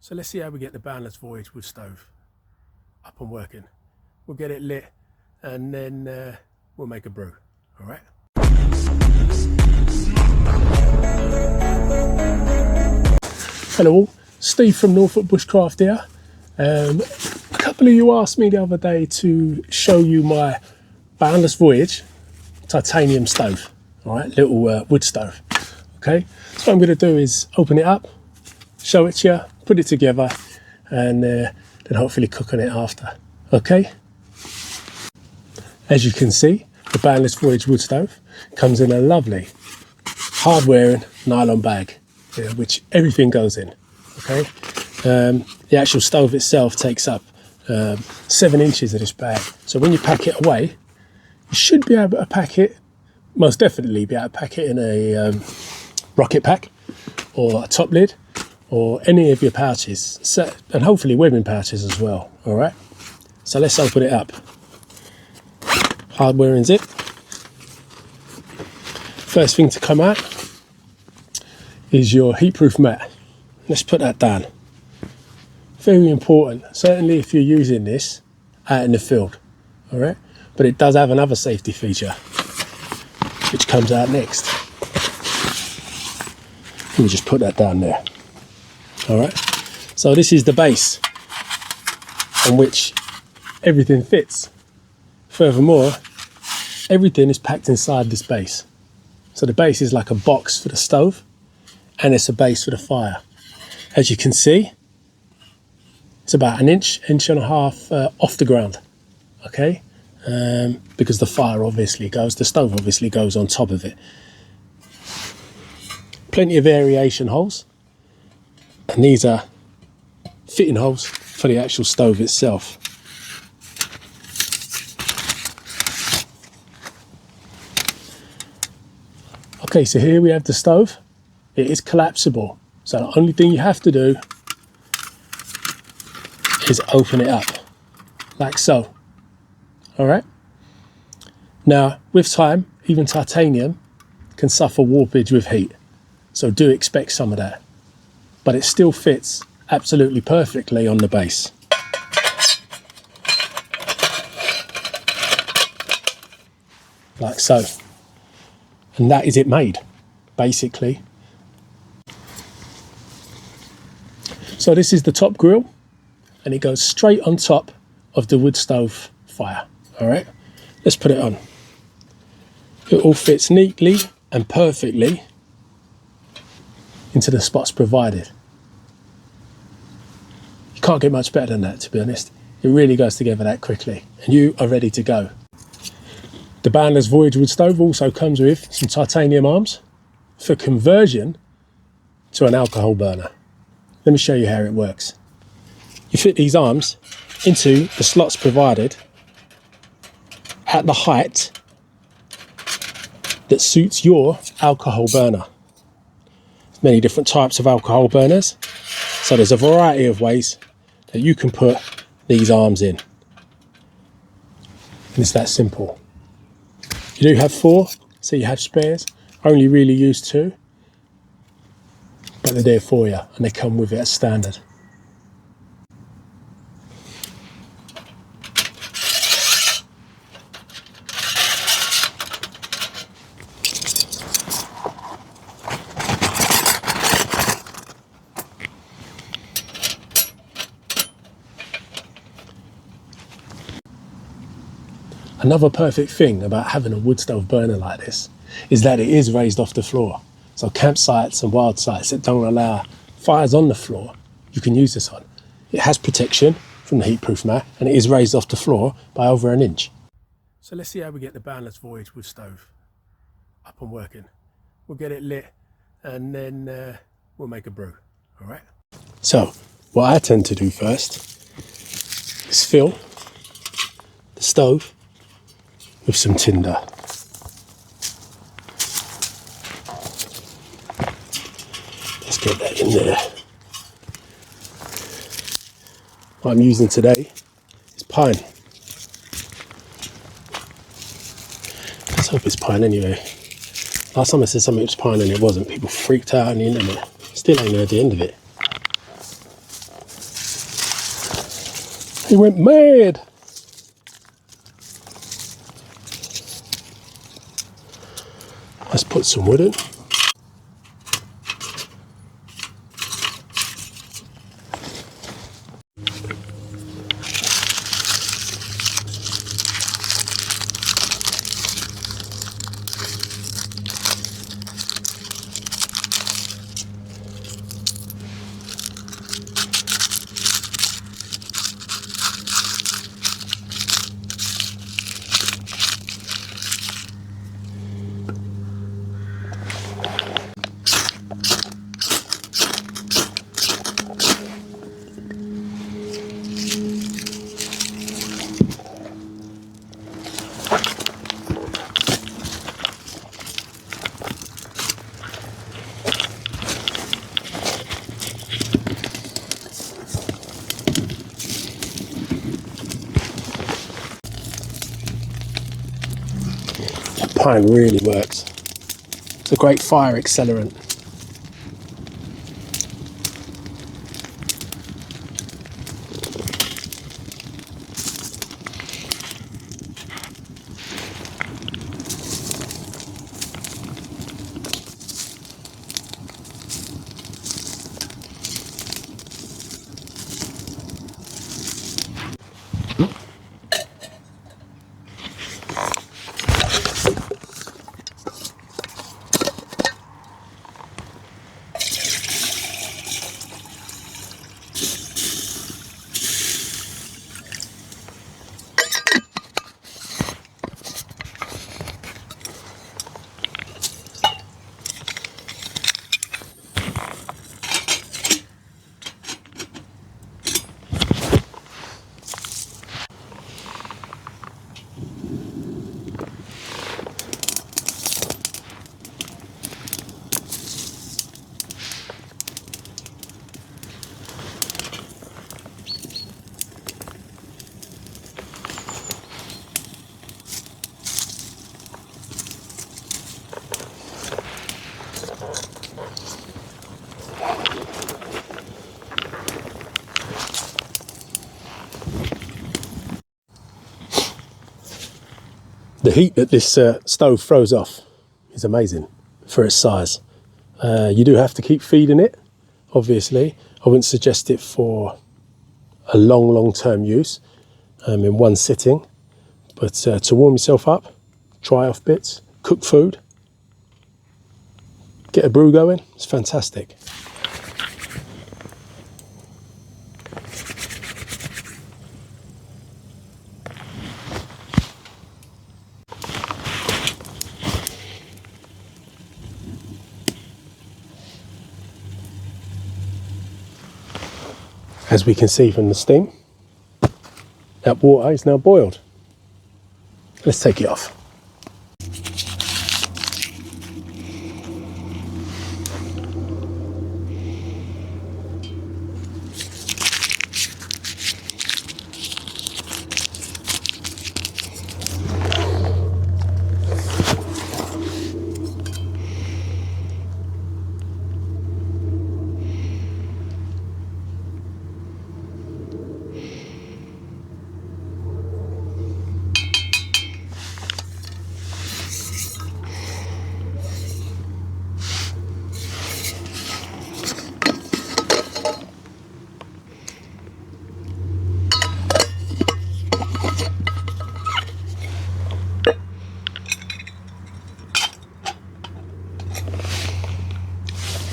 So let's see how we get the Boundless Voyage Woodstove up and working. We'll get it lit and then we'll make a brew, all right? Hello all, Steve from Norfolk Bushcraft here. A couple of you asked me the other day to show you my Boundless Voyage titanium stove, all right, little wood stove, okay? So what I'm gonna do is open it up, show it to you, put it together, and then hopefully cook on it after, okay? As you can see, the Boundless Voyage wood stove comes in a lovely hard-wearing nylon bag, which everything goes in, okay? The actual stove itself takes up 7 inches of this bag. So when you pack it away, you should be able to pack it, most definitely be able to pack it in a rocket pack or a top lid or any of your pouches, and hopefully webbing pouches as well, all right? So let's open it up. Hard wearing zip. First thing to come out is your heat-proof mat. Let's put that down. Very important, certainly if you're using this out in the field, all right? But it does have another safety feature, which comes out next. Let me just put that down there, all right? So this is the base on which everything fits. Furthermore, everything is packed inside this base. So the base is like a box for the stove, and it's a base for the fire. As you can see, it's about an inch and a half off the ground, okay? Because the stove obviously goes on top of it. Plenty of variation holes, and these are fitting holes for the actual stove itself. Okay, so here we have the stove. It is collapsible, so the only thing you have to do is open it up, like so, all right? Now, with time, even titanium can suffer warpage with heat, so do expect some of that, but it still fits absolutely perfectly on the base. Like so. And that is it made, basically. So this is the top grill, and it goes straight on top of the wood stove fire, all right? Let's put it on. It all fits neatly and perfectly into the spots provided. You can't get much better than that, to be honest. It really goes together that quickly, and you are ready to go. The Boundless Voyage wood stove also comes with some titanium arms for conversion to an alcohol burner. Let me show you how it works. You fit these arms into the slots provided at the height that suits your alcohol burner. There's many different types of alcohol burners, so there's a variety of ways that you can put these arms in. And it's that simple. You do have 4, so you have spares. Only really use 2, but they're there for you, and they come with it as standard. Another perfect thing about having a wood stove burner like this is that it is raised off the floor. So campsites and wild sites that don't allow fires on the floor, you can use this on. It has protection from the heat-proof mat, and it is raised off the floor by over an inch. So let's see how we get the Boundless Voyage wood stove up and working. We'll get it lit and then we'll make a brew, all right? So what I tend to do first is fill the stove with some tinder. Let's get that in there. What I'm using today is pine. Let's hope it's pine anyway. Last time I said something was pine and it wasn't, people freaked out on the internet. Still ain't heard the end of it. He went mad. Let's put some wood in. Pine really works. It's a great fire accelerant. The heat that this stove throws off is amazing for its size. You do have to keep feeding it, obviously. I wouldn't suggest it for a long-term use in one sitting, but to warm yourself up, try off bits, cook food, get a brew going, it's fantastic. As we can see from the steam, that water is now boiled. Let's take it off.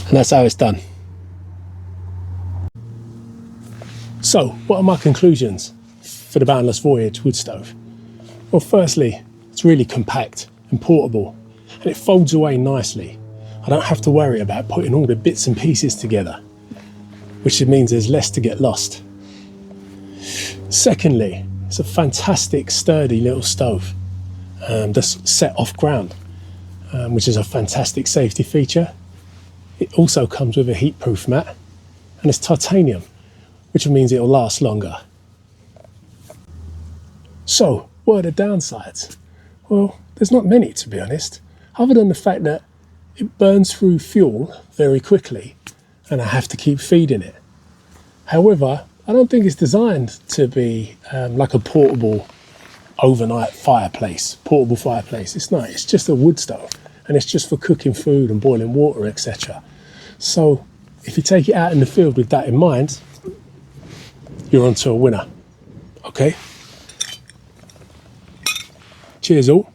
And that's how it's done. So, what are my conclusions for the Boundless Voyage Woodstove? Well, firstly, it's really compact and portable, and it folds away nicely. I don't have to worry about putting all the bits and pieces together, which means there's less to get lost. Secondly, it's a fantastic, sturdy little stove that's set off ground, which is a fantastic safety feature. It also comes with a heat-proof mat, and it's titanium, which means it'll last longer. So, what are the downsides? Well, there's not many, to be honest, other than the fact that it burns through fuel very quickly and I have to keep feeding it. However, I don't think it's designed to be like a portable overnight fireplace, portable fireplace. It's not. It's just a wood stove, and it's just for cooking food and boiling water, etc. So if you take it out in the field with that in mind, you're onto a winner. Okay? Cheers all.